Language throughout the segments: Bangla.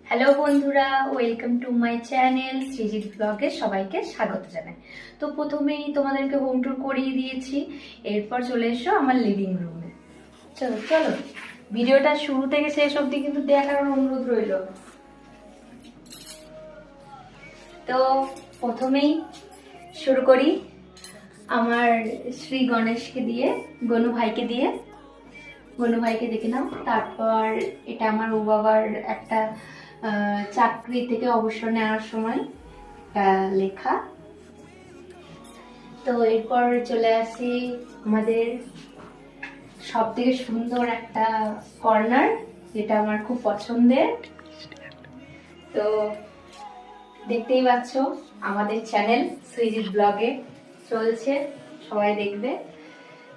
হ্যালো বন্ধুরা, welcome to my channel Srijit ব্লগে সবাইকে স্বাগত জানাই। তো প্রথমেই তোমাদেরকে হোম ট্যুর করিয়ে দিয়েছি, এরপর চলে এসো আমার লিভিং রুমে। চলো চলো ভিডিওটা শুরু থেকে শেষ অবধি কিন্তু দেখার অনুরোধ রইল। তো প্রথমেই শুরু করি আমার শ্রী গণেশকে দিয়ে, গনু ভাইকে দিয়ে। গনু ভাইকে দেখে নাও। তারপর এটা আমার ও বাবার একটা চাকরি থেকে অবসর নেওয়ার সময় লেখা। তো এরপর চলে আসি আমাদের সব থেকে সুন্দর একটা কর্নার, যেটা আমার খুব পছন্দের। তো দেখতেই পাচ্ছ আমাদের চ্যানেল সৃজিত ব্লগে চলছে, সবাই দেখবে।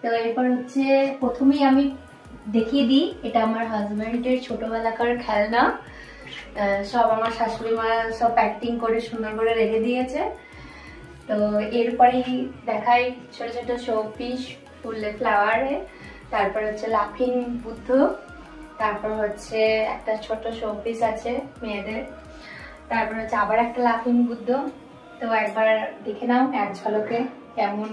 তো এরপর হচ্ছে প্রথমেই আমি দেখিয়ে দিই, এটা আমার হাজব্যান্ডের ছোটবেলাকার খেলনা। সব আমার শাশুড়ি মা সব প্যাকিং করে সুন্দর করে রেখে দিয়েছে। তো এরপরেই দেখাই ছোট ছোট শোপিস ফুলে ফ্লাওয়ারে। তারপর হচ্ছে লাফিং বুদ্ধ, তারপর হচ্ছে একটা ছোট শোপিস আছে মেয়েদের, তারপর হচ্ছে আবার একটা লাফিং বুদ্ধ। তো একবার দেখে নাও এক ঝলকে কেমন।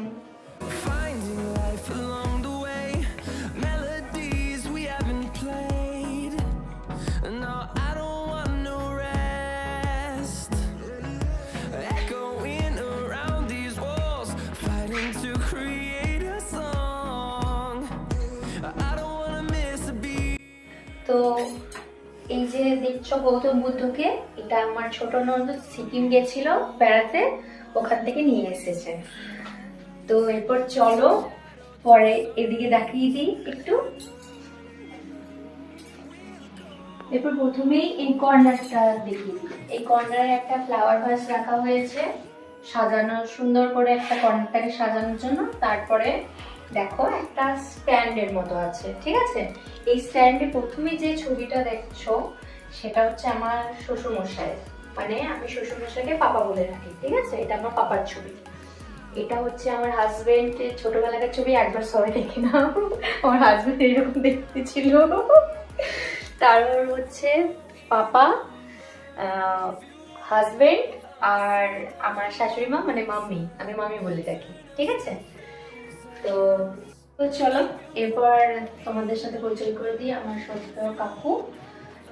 তো এই যে দেখছো গৌতম বুদ্ধকে, এটা আমার ছোট ননদ সিকিম গেছিল বেড়াতে, ওখান থেকে নিয়ে এসেছে। তো এরপর চলো পরে এদিকে দেখিয়ে দিই একটু। এরপর প্রথমেই এই কর্নারটা দেখিয়ে দিই। এই কর্নারে একটা ফ্লাওয়ার ভাস রাখা হয়েছে সাজানো, সুন্দর করে একটা কর্নারটাকে সাজানোর জন্য। তারপরে দেখো একটা স্ট্যান্ডের মতো আছে, ঠিক আছে। এই স্ট্যান্ডে প্রথমে যে ছবিটা দেখছো সেটা হচ্ছে আমার শ্বশুরমশাইয়ের, মানে আমি শ্বশুরমশাইকে পাপা বলে রাখি, ঠিক আছে। এটা আমার পাপার ছবি। এটা হচ্ছে আমার হাজবেন্ডের ছোটবেলাকার ছবি, একবার সবাই দেখে নাও। আমার হাজবেন্ড এরকম দেখতে ছিল। তারপর হচ্ছে পাপা, হাজবেন্ড আর আমার শাশুড়ি মা, মানে মাম্মি, আমি মাম্মি বলে থাকি, ঠিক আছে। তো চলো এরপর তোমাদের সাথে পরিচয় করে দিই আমার সত্য কাকু,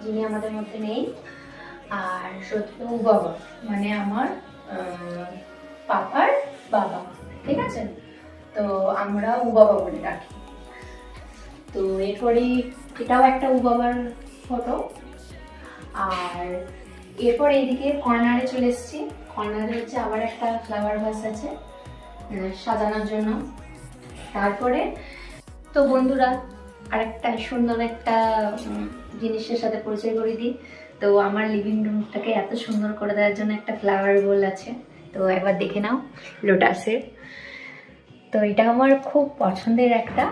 যিনি আমাদের মধ্যে নেই, আর সত্য বাবা মানে আমার পাপার বাবা, ঠিক আছে। তো আমরা উ বাবা বলে ডাকি। তো এরপরই এটাও একটা উ বাবার ফটো। আর এরপর এইদিকে কর্নারে চলে এসেছি। কর্নারে হচ্ছে আবার একটা ফ্লাওয়ার ভাস আছে সাজানোর জন্য। তারপরে তো বন্ধুরা আরেকটা সুন্দর একটা জিনিসের সাথে পরিচয় করে দিই। তো আমার লিভিং রুমটাকে এত সুন্দর করে দেওয়ার জন্য একটা ফ্লাওয়ার বোল আছে। তো একবার দেখে নাও, লোটাসের। তো এটা আমার খুব পছন্দের একটা।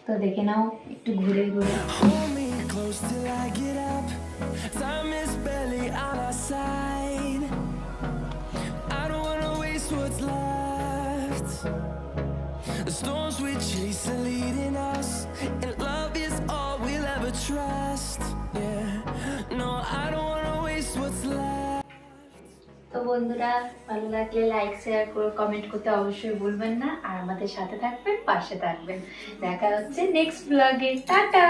তো দেখে নাও একটু ঘুরে ঘুরে। The storms we chase are leading us, and love is all we'll ever trust. Yeah, no, I don't wanna waste what's left. তো বন্ধুরা ভালো লাগলে লাইক শেয়ার করে কমেন্ট করতে অবশ্যই ভুলবেন না, আর আমাদের সাথে থাকবেন, পাশে থাকবেন। দেখা হচ্ছে নেক্সট ব্লগে। টাটা।